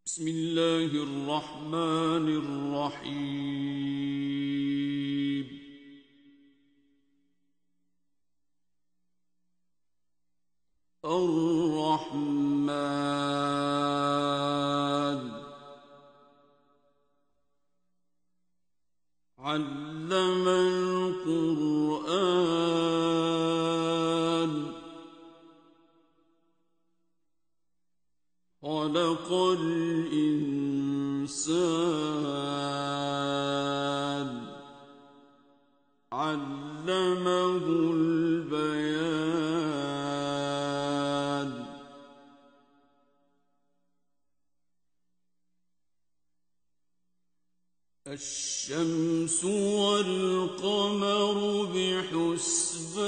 بسم الله الرحمن الرحيم. الرحمن علم القرآن خلق الإنسان علمه البيان. الشمس والقمر بحسبان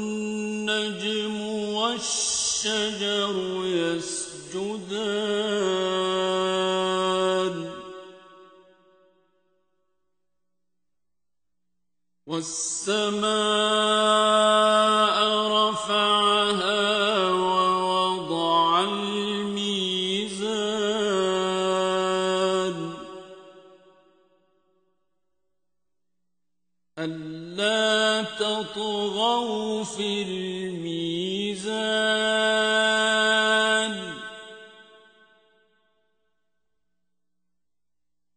والنجم والشجر يسجدان والسماء رفعها ووضع الميزان ألا تطغوا في الميزان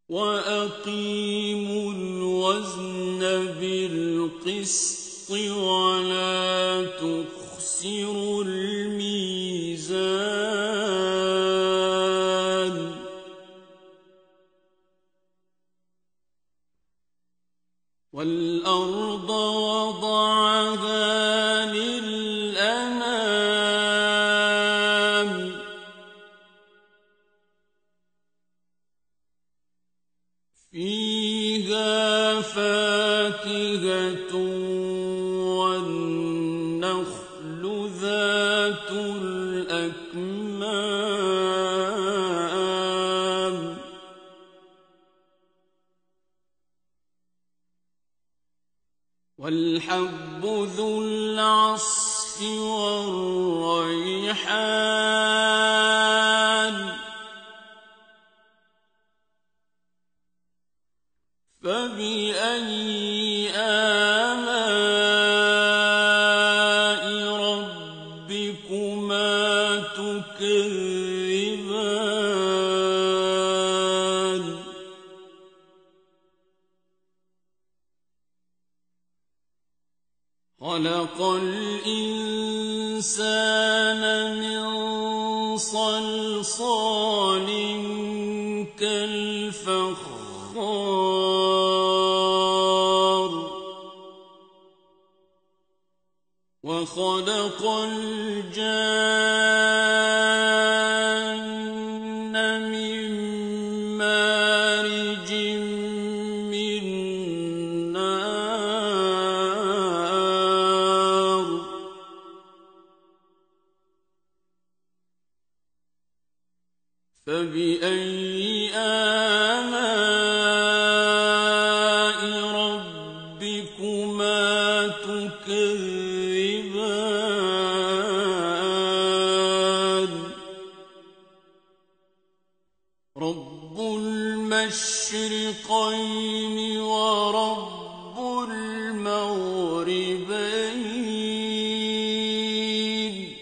وأقيموا الوزن بالقسط ولا تخسروا الميزان والأرض وضعها للأنام فيها فاكهة والنخل ذات الأكمام والحب ذو العصف والريحان فبأي آلاء ربكما تكذبان خلق الإنسان من صلصال كالفخار وخلق الجان من مارج من نار فبأي آلاء ربكما تكذبان رب المشرقين ورب المغربين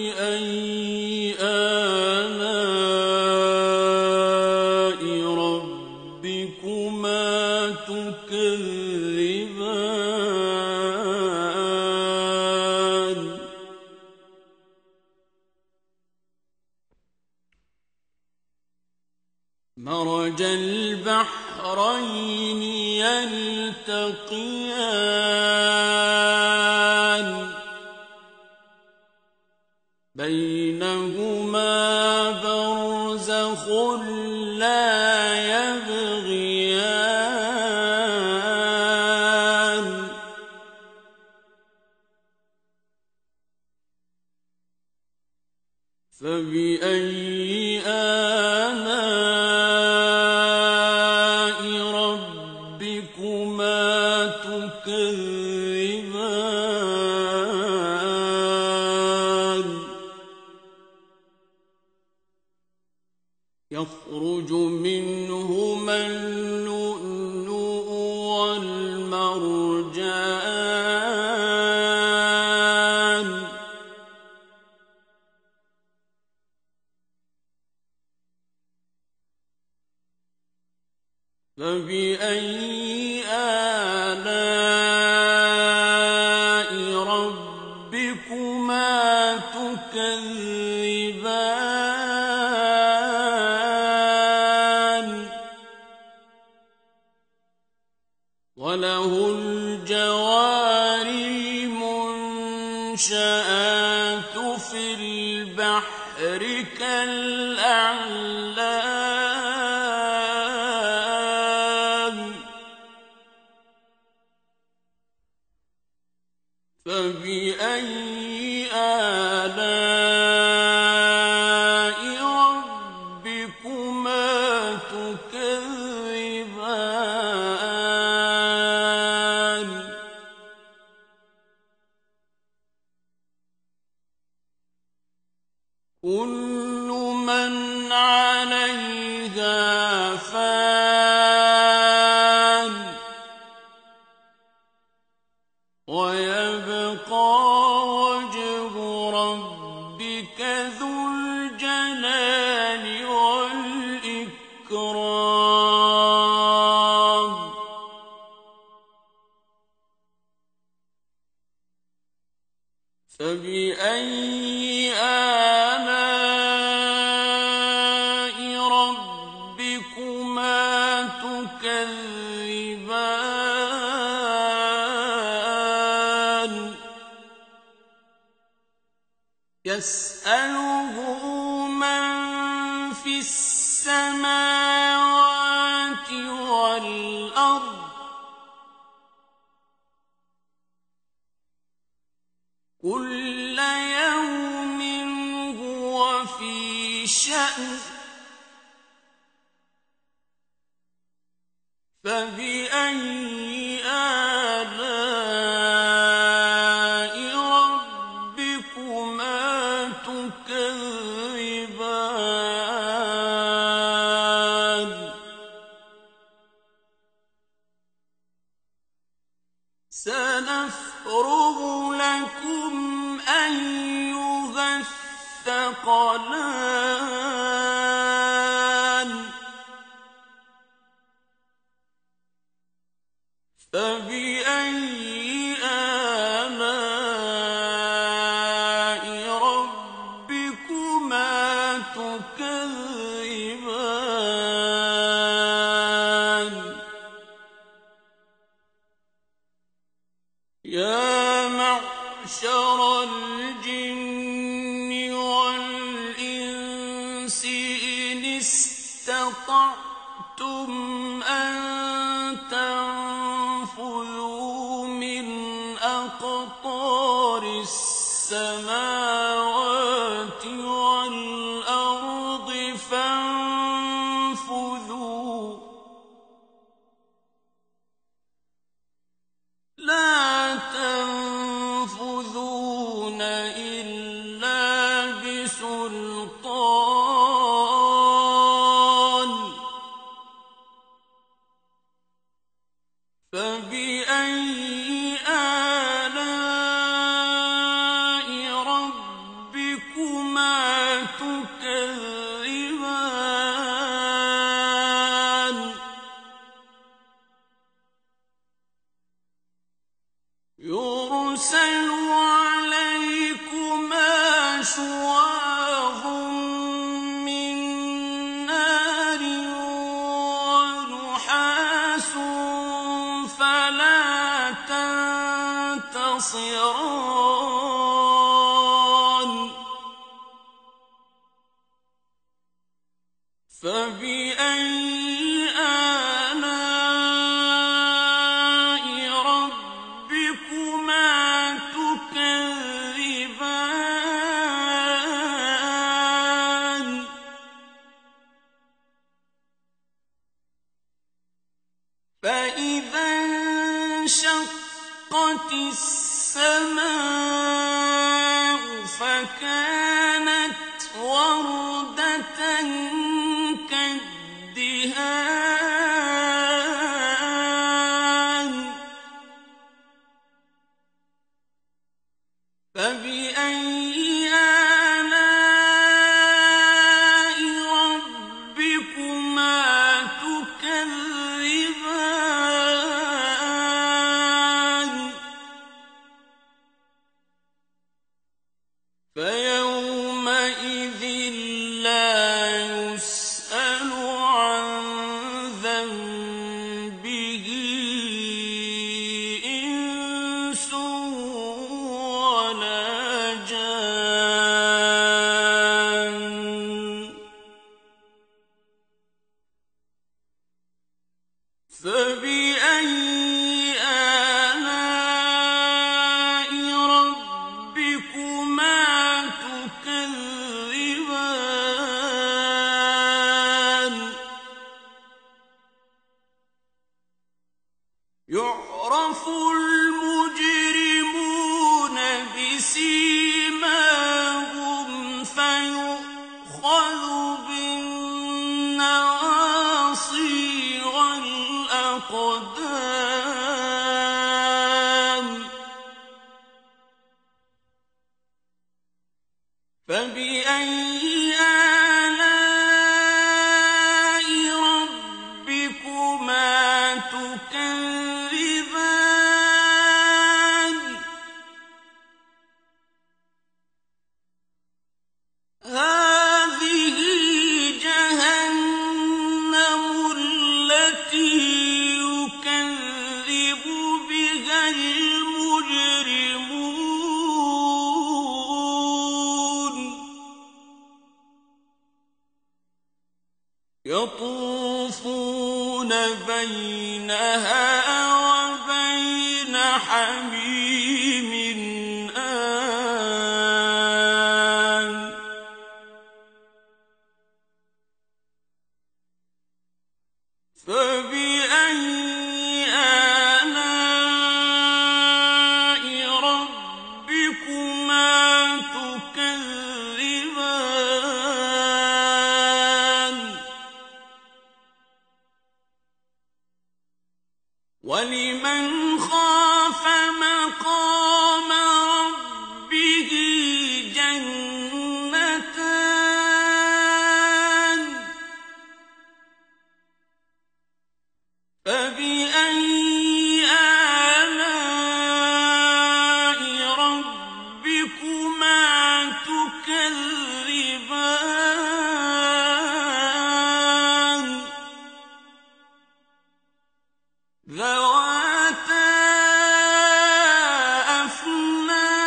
فبأي آلاء ربكما تكذبان مرج البحرين يلتقيان بينهما برزخ لا يبغيان فبأي آلاء يخرج منهما اللؤلؤ والمرجان فبأي آلاء ربكما تكذبان وله الجوار المنشآت في البحر كالأعلام فبأي آلاء ربكما تكذبان كل من عليها فان ويبقى وجه ربك ذو الجلال والإكرام فبأي آلاء ربكما تكذبان يسأله من في السماوات والأرض كل يوم هو في شأن فبأي آلاء ربكما تكذبان سنفرغ لكم أيها الثقلان فبأي آلاء ربكما تكذبان يا معشر الجن والإنس إن استطعتم أن تنفذوا من أقطار السماوات والأرض فانفذوا لا تنفذون إلا بسلطان فبأي آلاء ربكما تكذبان يرسل عليكما شواظ من نار ونحاس فلا تنتصران فبأي آلاء ربكما تكذبان فإذا انشقت السماء فكانت وردة يَوْمَئِذٍ لَّا يُسْأَلُ عَن ذَنبِهِ إِنسٌ وَلَا جَانٌّ فَبِأَيِّ آلَاءِ رَبِّكُمَا تُكَذِّبَانِ يُعْرَفُ الْمُجْرِمُونَ بِسِيمَاهُمْ فَيُؤْخَذُ بِالنَّوَاصِي وَالْأَقْدَامِ فَبِأَيِّ آلَاءِ رَبِّكُمَا تُكَذِّبَانِ هَٰذِهِ جَهَنَّمُ الَّتِي يُكَذِّبُ بِهَا الْمُجْرِمُونَ يَطُوفُونَ بَيْنَهَا وَبَيْنَ حَمِيمٍ آنٍ فَبِأَيِّ آلَاءِ رَبِّكُمَا تُكَذِّبَانِ وَلِمَنْ خَافَ مَقَامَ رَبِّهِ جَنَّتَانِ فَبِأَيِّ آلَاءِ رَبِّكُمَا تُكَذِّبَانِ ذَوَاتَا أَفْنَانٍ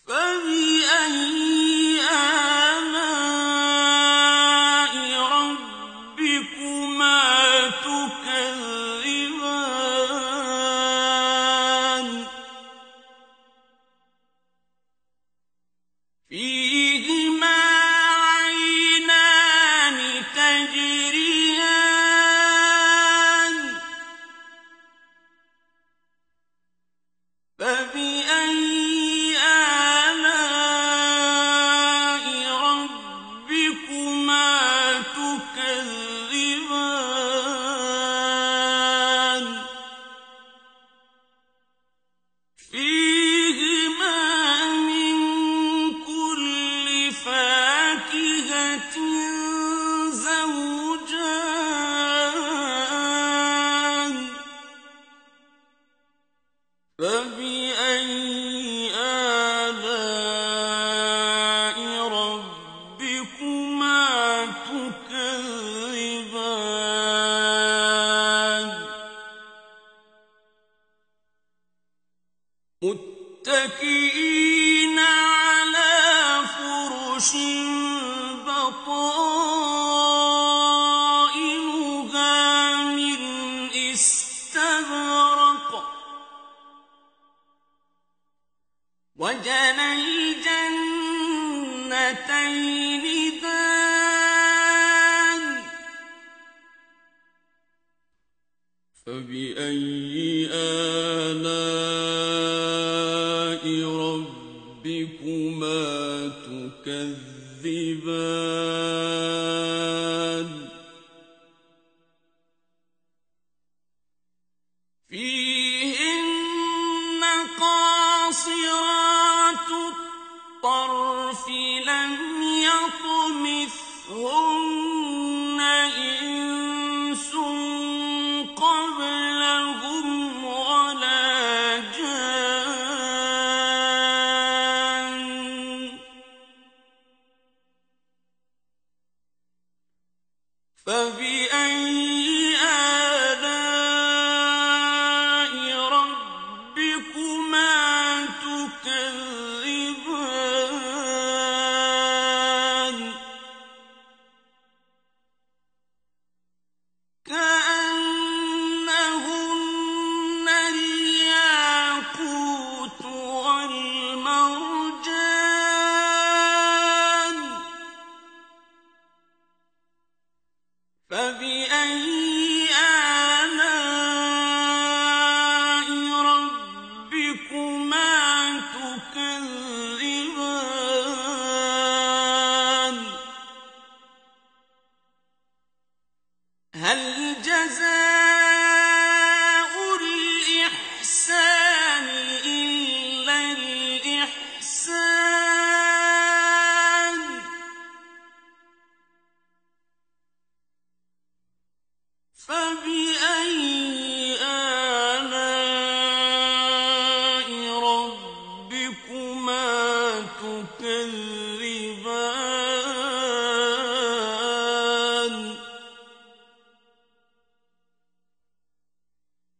فَبِأَيِّ آلَاءِ رَبِّكُمَا تُكَذِّبَانِ فِيهِمَا عَيْنَانِ تَجْرِيَانِ فَبِأَيِّ آلَاءِ رَبِّكُمَا تُكَذِّبَانِ فِيهِمَا مِن كُلِّ فَاكِهَةٍ زَوْجَانِ فَبِأَيِّ آلَاءِ رَبِّكُمَا تُكَذِّبَانِ مُتَّكِئِينَ عَلَىٰ فُرُشٍ بَطَائِنُهَا مِنْ إِسْتَبْرَقٍ وَجَنَى الْجَنَّتَيْنِ دَانٍ فَبِأَيِّ آلَاءِ رَبِّكُمَا تُكَذِّبَانِ فِيهِنَّ قَاصِرَاتُ الطَّرْفِ لَمْ يَطْمِثْهُنَّ إِنسٌ قَبْلَهُمْ وَلَا جَانٌّ تكذبان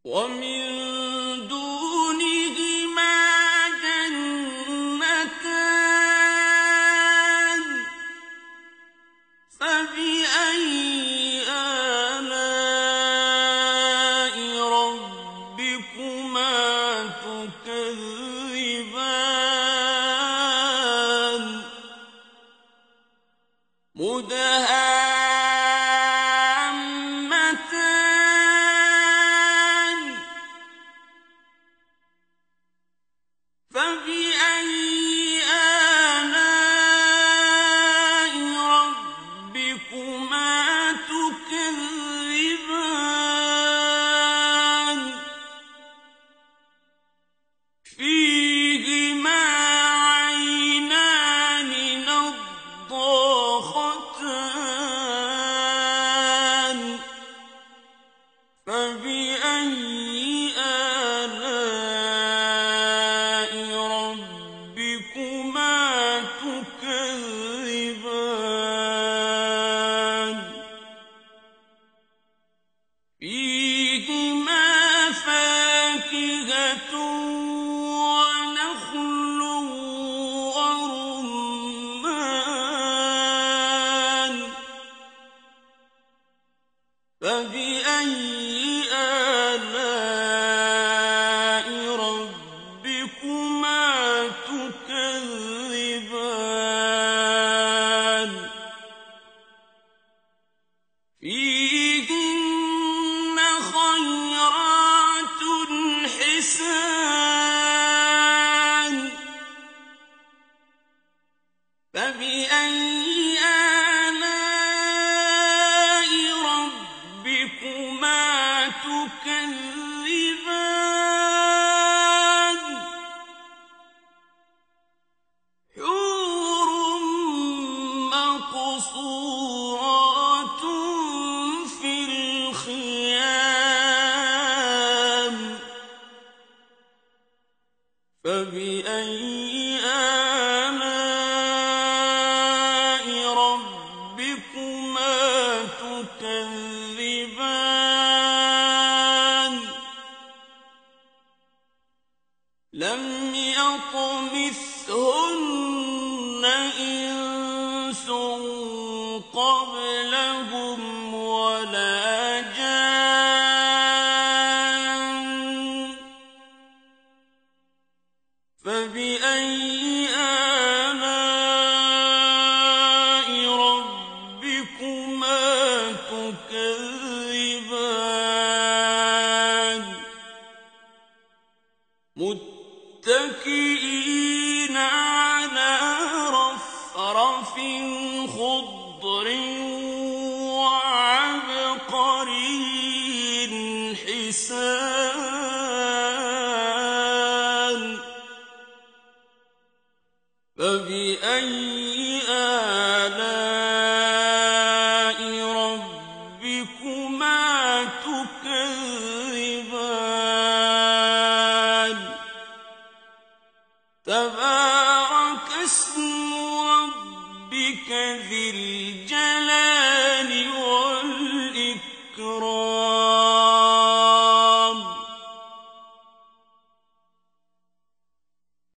ومن دونهما جنتان فبأي آلاء ربكما تكذبان مدهامتان فبأي آلاء ربكما تكذبان فيهما عينان نضاختان فبأي آلاء ربكما تكذبان فيهما فاكهة ونخل ورمان فبأي آلاء ربكما تكذبان فيهن خيرات حسان فبأي آلاء ربكما تكذبان حور مقصورات في الخيام فبأي آلاء ربكما تكذبان لم يطمثهن إنس قبلهم ولا جان فبأي آلاء ربكما تكذبان متكئين على رفرف خضر وعبقري حسان فبأي آلاء ربكما تكذبان تبارك اسم ربك ذي